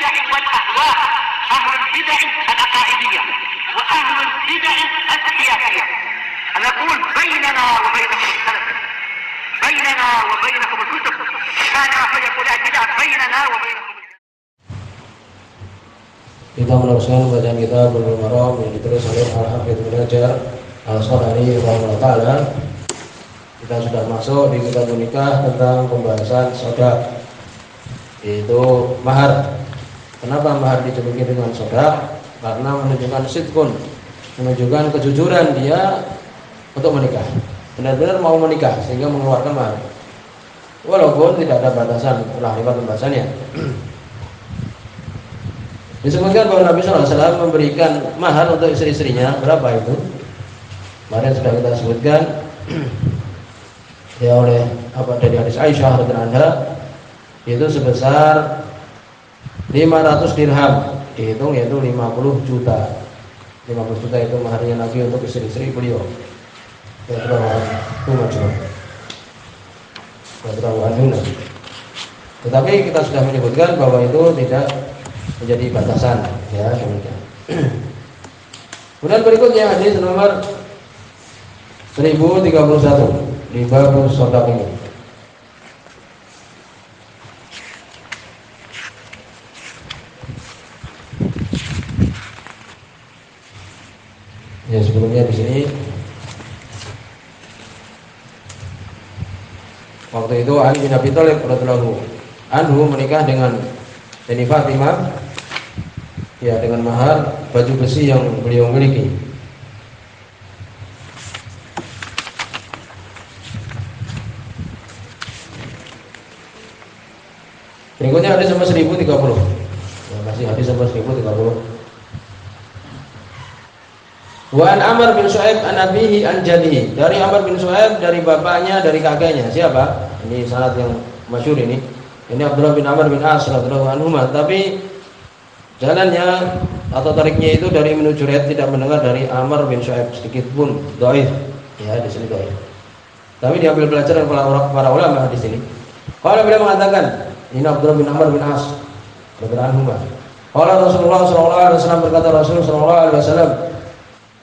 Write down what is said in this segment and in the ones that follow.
البدع والأهواء، أهل البدع العقائدية وأهل البدع السياسية. نقول بيننا وبينكم السلف، بيننا وبينكم الكتب، كان فيقول البدع بيننا وبينكم. Kita meneruskan bacaan kita Bulughul Maram yang ditulis oleh Al-Hafidz Ibnu Hajar Al-Asqalani rahimahullah taala. Kita sudah masuk di kitab nikah tentang pembahasan shadaq, yaitu mahar. Kenapa mahar dijuluki dengan shadaq? Karena menunjukkan sidqun, menunjukkan kejujuran dia untuk menikah, benar-benar mau menikah sehingga mengeluarkan mahar. Walaupun tidak ada batasan, telah lewat pembahasannya. Disebutkan bahwa Nabi SAW memberikan mahar untuk istri-istrinya. Berapa itu? Kemarin sudah kita sebutkan ya oleh dari hadis Aisyah radhiyallahu anha, itu sebesar 500 dirham, dihitung yaitu 50 juta. 50 juta itu maharnya Nabi untuk istri-istri beliau. Ya tetapi kita sudah menyebutkan bahwa itu tidak menjadi batasan, ya demikian. Kemudian berikutnya hadis nomor 1031 di bab shadaq ini. Ya sebelumnya di sini waktu itu Ali bin Abi Thalib radhiyallahu anhu menikah dengan Siti Fatimah, ya, dengan mahar baju besi yang beliau miliki. Berikutnya hadis nomor 1030. Ya, masih hadis nomor 1030. Wa an Amr bin Shu'aib an abihi an jaddihi. Dari Amr bin Shu'aib, dari bapaknya, dari kakeknya. Siapa? Ini sanad yang masyhur ini. Ini Abdullah bin Amr bin As radhiyallahu anhu, tapi jalannya atau tariknya itu dari Ibnu Jurayj, tidak mendengar dari Amr bin Shu'aib sedikit pun, dhaif. Ya, di sini dhaif. Tapi diambil pelajaran para ulama di sini. Kalau beliau mengatakan, ini Abdullah bin Amr bin As radhiyallahu anhu. Qala Rasulullah sallallahu alaihi wasallam, berkata Rasul sallallahu alaihi wasallam,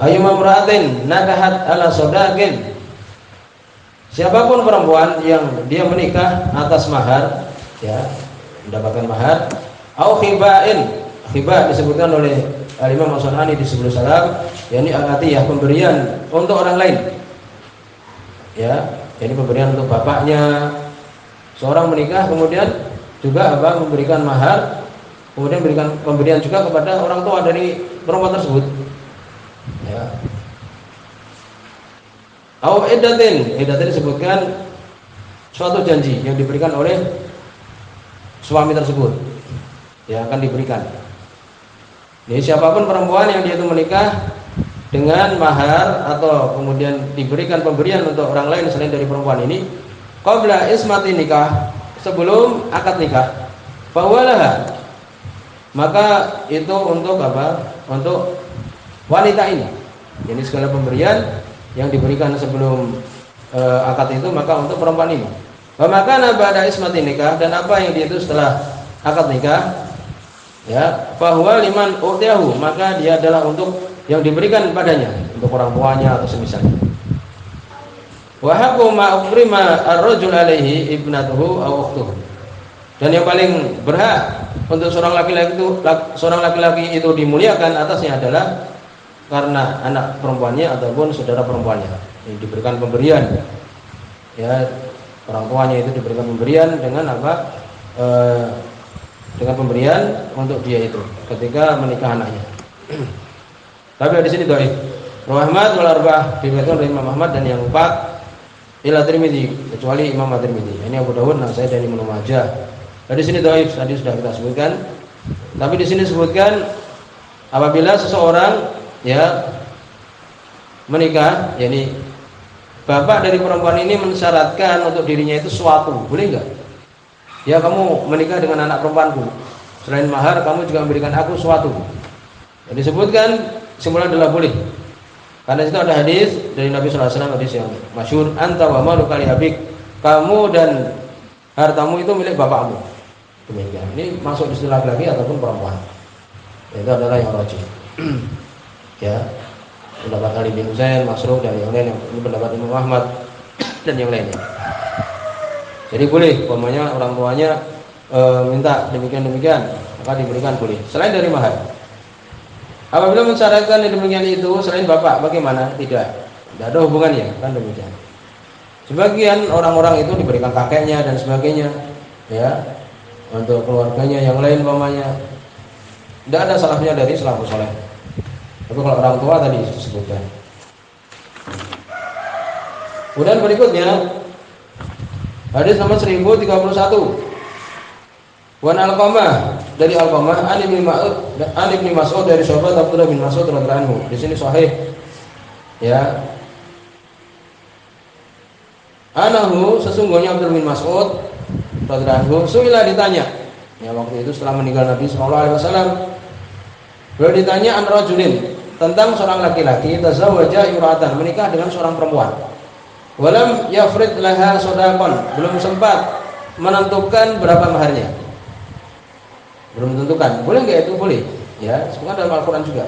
ayyuma imra'atin nakahat ala shadaqin. Siapapun perempuan yang dia menikah atas mahar, ya, mendapatkan mahar, au khibain. Khibah disebutkan oleh Imam As-Sunani di sebelum salam, yakni al-atiyah, pemberian untuk orang lain. Ya, jadi pemberian untuk bapaknya. Seorang menikah kemudian juga memberikan mahar, kemudian berikan pemberian juga kepada orang tua dari perempuan tersebut. Ya. Au iddatin disebutkan suatu janji yang diberikan oleh suami tersebut, ya, akan diberikan. Jadi siapapun perempuan yang dia itu menikah dengan mahar atau kemudian diberikan pemberian untuk orang lain selain dari perempuan ini, qabla ismati nikah, sebelum akad nikah, fawalaha, maka itu untuk apa? Untuk wanita ini. Jadi segala pemberian yang diberikan sebelum akad itu maka untuk perempuan ini. Wa makana ba'da ismati nikah, dan apa yang dia itu setelah akad nikah, ya, bahwa liman utiyahu, maka dia adalah untuk yang diberikan padanya, untuk orang tuanya atau semisalnya. Wa haqqu ma ukrima ar-rajul alaihi ibnatuhu aw ukhtuhu. Dan yang paling berhak untuk seorang laki-laki itu dimuliakan atasnya adalah karena anak perempuannya ataupun saudara perempuannya yang diberikan pemberian, ya, orang tuanya itu diberikan pemberian dengan apa? Dengan pemberian untuk dia itu ketika menikah anaknya. Tapi di sini dhaif. Rahmat wal arba'ah, diriwayatkan oleh Imam Ahmad dan yang empat, ila Tirmidzi, kecuali Imam At-Tirmidzi. Ini Abu Dawud, Nasai dan Ibnu Majah. Di sini dhaif, tadi sudah kita sebutkan. Tapi di sini sebutkan apabila seseorang, ya, menikah, yakni bapak dari perempuan ini mensyaratkan untuk dirinya itu suatu, boleh enggak? Ya, kamu menikah dengan anak perempuanku, selain mahar kamu juga memberikan aku suatu. Jadi disebutkan semula adalah boleh. Karena itu ada hadis dari Nabi sallallahu alaihi wasallam, hadis yang masyhur, anta wa maluka li abik, kamu dan hartamu itu milik bapakmu. Demikian. Ini masuk di istilah laki-laki ataupun perempuan. Itu adalah yang rajih. Ya. Pendapat Ali bin Husain, Masruq dan yang lain, ini pendapat Imam Ahmad dan yang lainnya. Jadi boleh, umpamanya orang tuanya minta demikian, maka diberikan boleh. Selain dari mahar. Apabila mensyaratkan yang demikian itu selain bapak, bagaimana? Tidak ada hubungannya, kan demikian. Sebagian orang-orang itu diberikan kakeknya dan sebagainya, ya, untuk keluarganya yang lain umpamanya. Tidak ada salahnya dari salafus saleh. Tapi kalau orang tua tadi disebutkan. Kemudian berikutnya hadis nomor 1031. Wan Alqamah dari Alqamah an Ibnu Mas'ud dari sahabat Abdullah bin Mas'ud radhiyallahu anhu. Di sini sahih. Ya. Anahu sesungguhnya Abdullah bin Mas'ud radhiyallahu anhu suila ditanya. Ya waktu itu setelah meninggal Nabi sallallahu alaihi wasallam. Beliau ditanya an rajulin tentang seorang laki-laki tazawwaja imra'atan menikah dengan seorang perempuan. Walam yafrid laha shadaqan, belum sempat menentukan berapa maharnya. Belum tentukan. Boleh enggak itu? Boleh. Ya, sebenarnya dalam Al-Qur'an juga.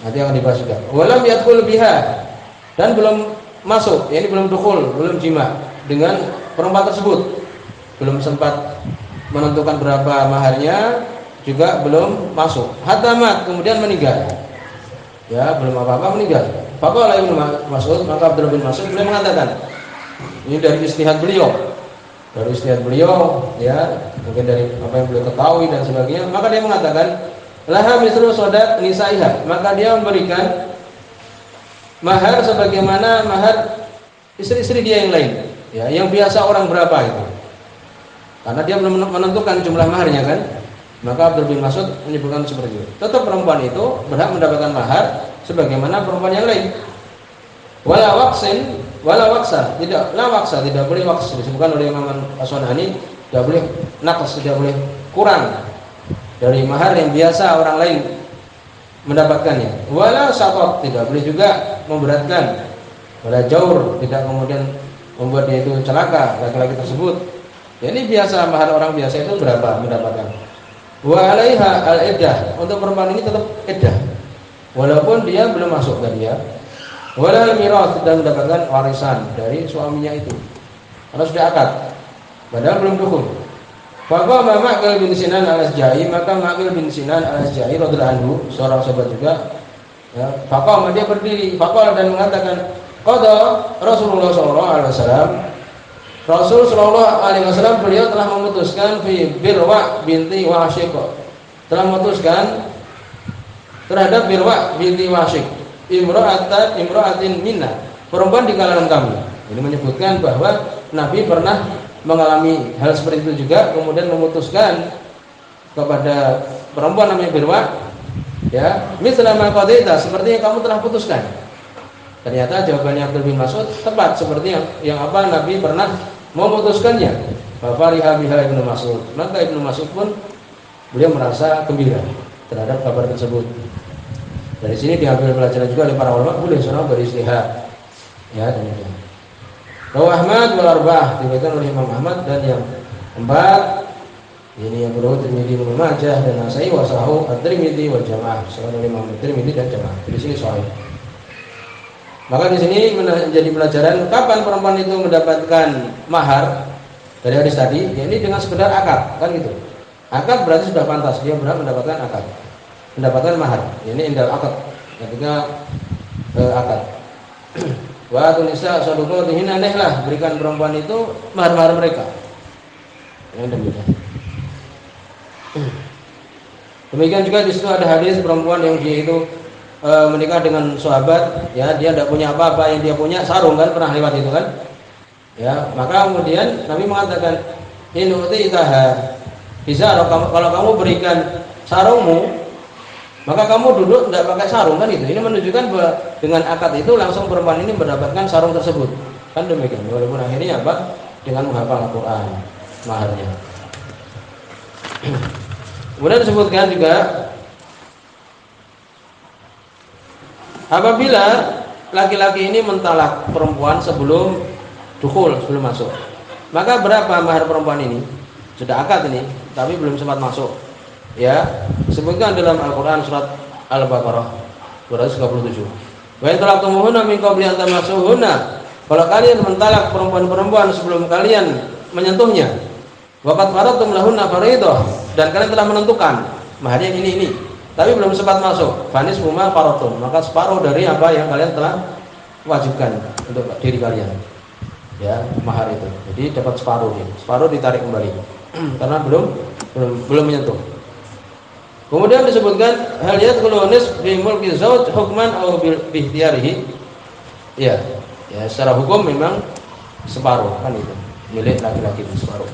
Nanti akan dibahas juga. Walam yadkhul biha, dan belum masuk, ya ini belum dukhul, belum jima dengan perempuan tersebut. Belum sempat menentukan berapa maharnya, juga belum masuk. Hatamat, kemudian meninggal. Ya, belum apa-apa meninggal. Faqala Ibnu Mas'ud, maka Abdullah bin Mas'ud beliau mengatakan, ini dari istihad beliau. Dari istihad beliau, ya, mungkin dari apa yang beliau ketahui dan sebagainya, maka dia mengatakan, laha misru sodat nisaiha, maka dia memberikan mahar sebagaimana mahar istri-istri dia yang lain, ya, yang biasa orang berapa itu. Karena dia belum menentukan jumlah maharnya kan, maka Abdul bin Mas'ud menyebutkan seperti itu. Tetap perempuan itu berhak mendapatkan mahar sebagaimana perempuan yang lain. Wala waksa, tidak boleh waks, disebutkan oleh Imam As-Sunani, tidak boleh naqs, tidak boleh kurang dari mahar yang biasa orang lain mendapatkannya. Wala saqat, tidak boleh juga memberatkan. Wala jaur, tidak kemudian membuat dia itu celaka laki-laki tersebut. Ya, ini biasa, mahar orang biasa itu berapa mendapatkan. Wa 'alaiha al-iddah, untuk perempuan ini tetap iddah. Walaupun dia belum masuk ke dia. Wala al-mirath, dan mendapatkan warisan dari suaminya itu. Karena sudah akad. Padahal belum dukhul. Faqama Ma'qil bin Sinan al-Asja'i, maka Ma'qil bin Sinan al-Asja'i radhiyallahu anhu, seorang sahabat juga, ya, faqama, dia berdiri, faqala, dan mengatakan, qada Rasulullah sallallahu alaihi wasallam, Rasul sallallahu alaihi wasallam beliau telah memutuskan fi Birwa binti Washiq, telah memutuskan terhadap Birwa binti Washiq, imra'atin minna, perempuan di kalangan kami. Ini menyebutkan bahwa Nabi pernah mengalami hal seperti itu juga, kemudian memutuskan kepada perempuan namanya Birwa, ya, mithla ma qadaita, seperti yang kamu telah putuskan. Ternyata jawabannya Abdul bin Mas'ud tepat seperti yang apa Nabi pernah memutuskannya. Fariha biha Ibnu Mas'ud, maka Ibnu Mas'ud pun beliau merasa gembira terhadap kabar tersebut. Dari sini diambil pelajaran juga oleh para ulama, boleh seorang beristihad. Ya, demikian. Rawi Ahmad wal Arba'ah, diriwayatkan oleh Imam Ahmad dan yang empat, ini yang kedua Tirmidzi, Ibnu Majah dan Nasa'i, wa sahahu at-Tirmidzi wal Jamaah, seorang oleh Imam Tirmidzi dan Jamaah. Di sini sahih. Maka di sini menjadi pelajaran kapan perempuan itu mendapatkan mahar dari hadis tadi, ya ini dengan sekedar akad, kan gitu. Akad berarti sudah pantas, dia berhak mendapatkan akad, mendapatkan mahar. Ini indal akad, ketika akad. Wa tunisa saduqatihin, anehlah berikan perempuan itu mahar-mahar mereka. Yang demikian. Demikian juga di situ ada hadis perempuan yang dia itu menikah dengan sahabat, ya, dia tidak punya apa-apa, yang dia punya sarung, kan pernah lewat itu kan, ya, maka kemudian Nabi mengatakan, inuti itaha bisa, kalau kamu berikan sarungmu, maka kamu duduk tidak pakai sarung, kan itu. Ini menunjukkan bahwa dengan akad itu langsung perempuan ini mendapatkan sarung tersebut, kan demikian. Walaupun akhirnya apa, dengan menghafal Al-Quran maharnya. Kemudian disebutkan juga, apabila laki-laki ini mentalak perempuan sebelum dukhul, sebelum masuk, maka berapa mahar perempuan ini? sudah akad ini, tapi belum sempat masuk. Ya, sebutkan dalam Al-Qur'an surat Al-Baqarah 237. Wa in talaqtumuhunna min qabli an tamassuhunna. Kalau kalian mentalak perempuan-perempuan sebelum kalian menyentuhnya, waqad faradtum lahunna fariidah, dan kalian telah menentukan maharnya ini, tapi belum sempat masuk, fanis huma faradtum, maka separuh dari apa yang kalian telah wajibkan untuk diri kalian. Ya, mahar itu. Jadi dapat separuh ditarik kembali karena belum menyentuh. Kemudian disebutkan hal yadkhulu nisf bi mulki zawj hukman aw bi ikhtiyarihi. Ya, secara hukum memang separuh kan itu. Milik laki-laki itu separuh.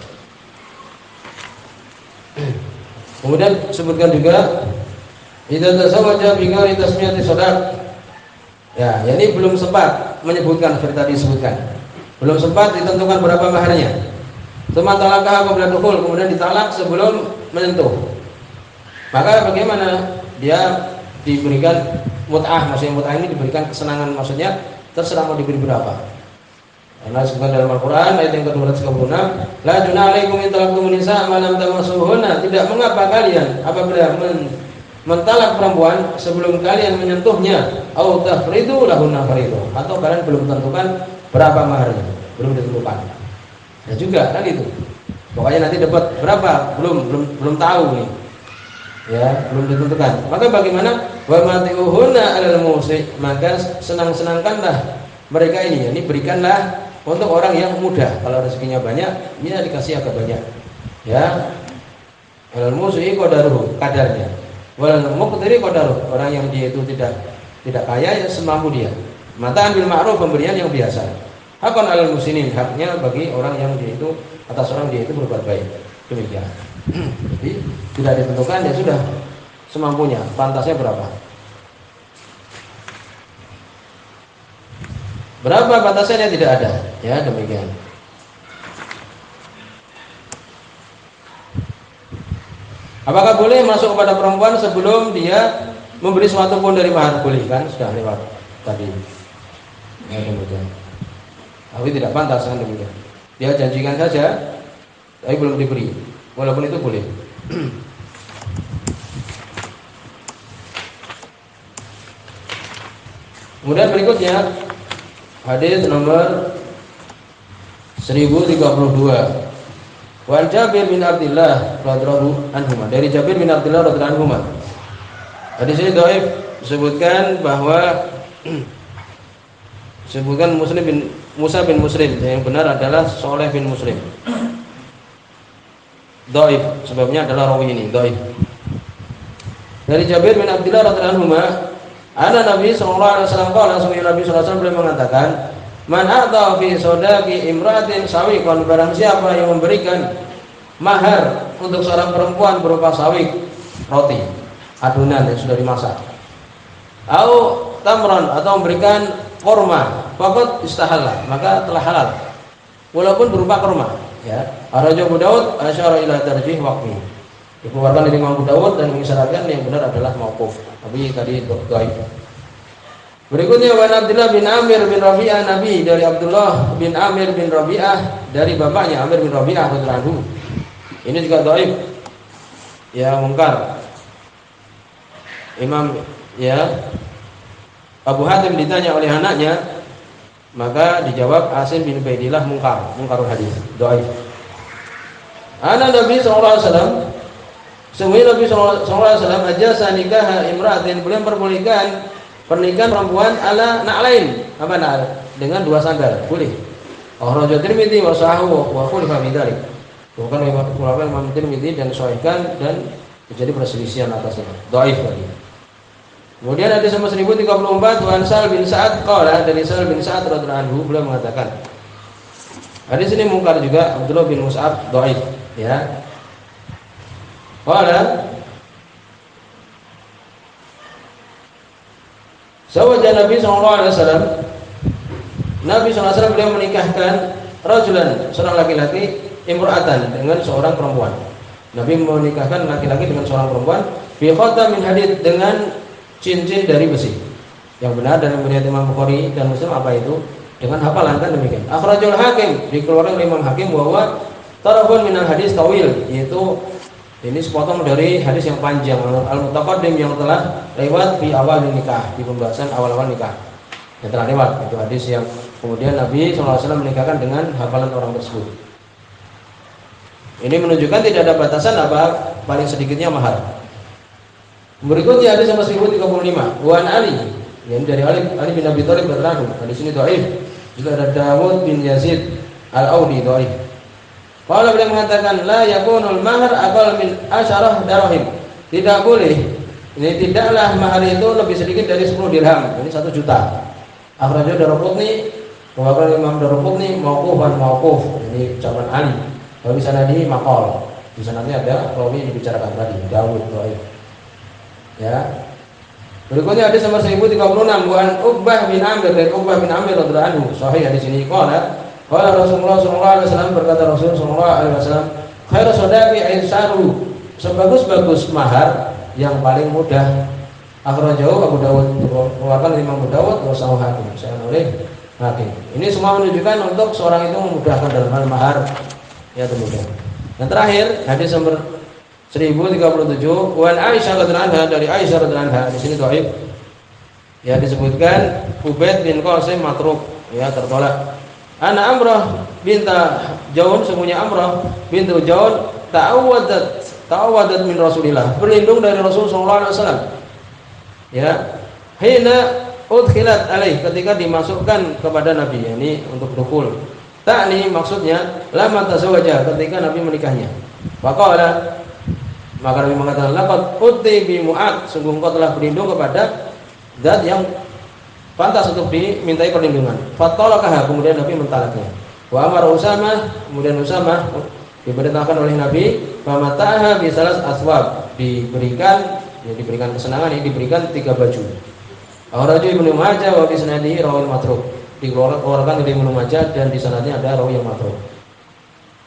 Kemudian disebutkan juga idza tasawaja bi ghairi tasmiyati sadaq. Ya, ini belum sempat menyebutkan seperti tadi disebutkan. Belum sempat ditentukan berapa maharnya. Tsumma talaqaha qabla dukhul, kemudian ditalak sebelum menyentuh. Maka bagaimana dia diberikan mut'ah, maksudnya mut'ah ini diberikan kesenangan, maksudnya terserah mau diberi berapa. Karena disebutkan dalam Al-Quran ayat yang ke-236, la junaha alaikum in talaqtumun nisa ma lam tamassuhunna, tidak mengapa kalian apabila mentalak perempuan sebelum kalian menyentuhnya, au tafridu lahunna fariidah, atau kalian belum tentukan berapa maharnya, belum ditentukan. Ya juga kan itu. Pokoknya nanti dapat berapa belum tahu nih. Ya, belum ditentukan. Maka bagaimana? Wa mati'uhunna 'alal musi', maka senang-senangkanlah mereka ini, yakni berikanlah untuk orang yang mudah. Kalau rezekinya banyak, dia dikasih agak banyak. Ya. 'Alal musi' qadaruhu, kadarnya. Wal muqtiri qadaruhu, orang yang dia itu tidak kaya ya semampu dia. Mataan bil ma'ruf, pemberian yang biasa. Hakon 'alal muslimin, haknya bagi orang yang dia itu, atas orang dia itu berbuat baik. Demikian. Jadi tidak ditentukan, ya sudah semampunya, pantasnya berapa batasnya tidak ada, ya demikian. Apakah boleh masuk kepada perempuan sebelum dia memberi sesuatu pun dari mahar? Boleh kan, sudah lewat tadi, ya demikian. Tapi tidak pantas kan demikian. Dia janjikan saja tapi belum diberi, walaupun itu boleh. Kemudian berikutnya hadis nomor 1032. Wa Jabir bin Abdullah radhiyallahu anhu, dari Jabir bin Abdullah radhiyallahu anhu. Hadis ini dhaif, disebutkan bahwa disebutkan Musa bin Muslim, yang benar adalah Soleh bin Muslim. Dhaif, sebabnya adalah rawi ini dhaif. Dari Jabir bin Abdullah radhiyallahu anhu, ana Nabi sallallahu alaihi wasallam qala, Nabi sallallahu alaihi wasallam beliau mengatakan, man a'ta fi sadaqi imra'atin sawiqan, barang siapa yang memberikan mahar untuk seorang perempuan berupa sawik, roti adonan yang sudah dimasak, au tamran, atau memberikan korma, faqad istahalla, maka telah halal walaupun berupa korma. Ya, Ar-Raja Abu Daud asyara ila tarjih waqfi, dikeluarkan dari Imam Abu Daud dan mengisyaratkan yang benar adalah mauquf, tapi tadi dhaif. Berikutnya wa Abdullah bin Amir bin Rabi'ah, Nabi dari Abdullah bin Amir bin Rabi'ah dari bapaknya Amir bin Rabi'ah radhiyallahu anhu. Ini juga dhaif. Ya, mungkar. Imam Abu Hatim ditanya oleh anaknya, maka dijawab Asim bin Ubaidillah mungkarul hadis, dhaif. Ana Nabi sallallahu alaihi wasallam, sungguh Nabi sallallahu alaihi wasallam ajasa nikah imra'atin, beliau memperbolehkan pernikahan perempuan ala na'lain, apa na'al, dengan dua sandal, boleh. Akhrajahu Tirmidzi wa sahahu wa khulifa fi dzalik. Bukan Imam Tirmidzi dan sahihkan dan terjadi perselisihan atasnya, dhaif tadi. Kemudian hadis nomor 1034, wa Sa'ad bin Sa'ad qala, dari Sa'ad bin Sa'ad radhiyallahu anhu beliau mengatakan, hadis ini mungkar juga, Abdullah bin Mus'ab dhaif, ya. Qala sawaja Nabi sallallahu alaihi wasallam, Nabi sallallahu alaihi wasallam beliau menikahkan rajulan, seorang laki-laki, imra'atan, dengan seorang perempuan. Nabi menikahkan laki-laki dengan seorang perempuan bi khatamin hadid, dengan cincin dari besi. Yang benar dan riwayat Imam Bukhari dan Muslim apa itu? Dengan hafalan kan demikian. Akhrajul Hakim, dikeluarkan oleh Imam Hakim bahwa tarafun minal hadis tawil, yaitu ini sepotong dari hadis yang panjang al-mutaqaddim yang telah lewat di awal nikah, di pembahasan awal-awal nikah yang telah lewat. Itu hadis yang kemudian Nabi SAW menikahkan dengan hafalan orang tersebut. Ini menunjukkan tidak ada batasan apa paling sedikitnya mahar. Berikutnya hadis nomor 1035, Wan Ali, yang dari Ali bin Abi Thalib radhiyallahu anhu. Hadis ini dhaif. Juga ada Dawud bin Yazid Al-Audi dhaif. Kalau beliau mengatakan la yakunul mahar aqall min asyarah darahim. Tidak boleh. Ini tidaklah mahar itu lebih sedikit dari 10 dirham. Ini 1 juta. Akhrajahu Daraqutni, bahwa Imam Daraqutni mauqufan mauquf. Ini ucapan Ali. Kalau di sana di maqal. Di sanadnya ada rawi yang dibicarakan tadi, Dawud dhaif. Ya. Berikutnya hadis nomor 1036, Wan Uqbah bin Amir, dari Uqbah bin Amir radhiyallahu anhu. Sahih hadis ini qala Rasulullah sallallahu alaihi wasallam, berkata Rasul sallallahu alaihi wasallam, khairu sadaqi aisaru, sebagus-bagus mahar yang paling mudah. Akhrajahu Abu Dawud, mengeluarkan Imam Abu Dawud wa Sahih Hakim, saya oleh Hakim. Ini semua menunjukkan untuk seorang itu memudahkan dalam hal mahar, ya mudah. Yang terakhir hadis nomor 1037, Wan Aisyah radhiyallahu anha, dari Aisyah radhiyallahu anha. Di sini dhaif. Ya, disebutkan Ubaid bin Qasim matruk, ya tertolak. Ana Amrah binta Jaun, semuanya Amrah bintu Jaun ta'awadat min Rasulillah, berlindung dari Rasul sallallahu alaihi wasallam. Ya, hina udkhilat alaih, ketika dimasukkan kepada Nabi, ini untuk dukul. Ta'ni maksudnya lama tazawwaja, ketika Nabi menikahnya. Faqala, maka Nabi mengatakan laqad uti bi Mu'ad, sungguh engkau telah berlindung kepada zat yang pantas untuk dimintai perlindungan. Fatalaqaha, kemudian Nabi mentalaknya. Wa amara Usamah, kemudian Usamah diperintahkan oleh Nabi, famata'aha bi salas aswab, diberikan kesenangan, ini diberikan 3 baju. Akhrajahu Ibnu Majah wa fi sanadihi rawil matruk, dikeluarkan oleh Ibnu Majah dan di sanadnya ada rawi yang matruk.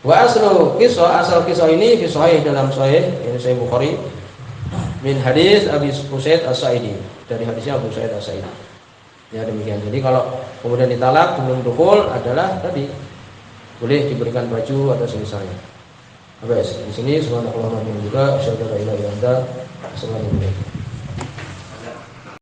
Wa asal kisah ini fi sahih, dalam sahih, ini Sahih Bukhari, min hadis Abi Usaid As-Sa'idi, dari hadisnya Abu Usaid As-Sa'idi. Ya, demikian. Jadi kalau kemudian ditalak sebelum dukul adalah tadi boleh diberikan baju atau semisalnya. Habis di sini subhanallah juga syukur ila ila anda. Assalamualaikum.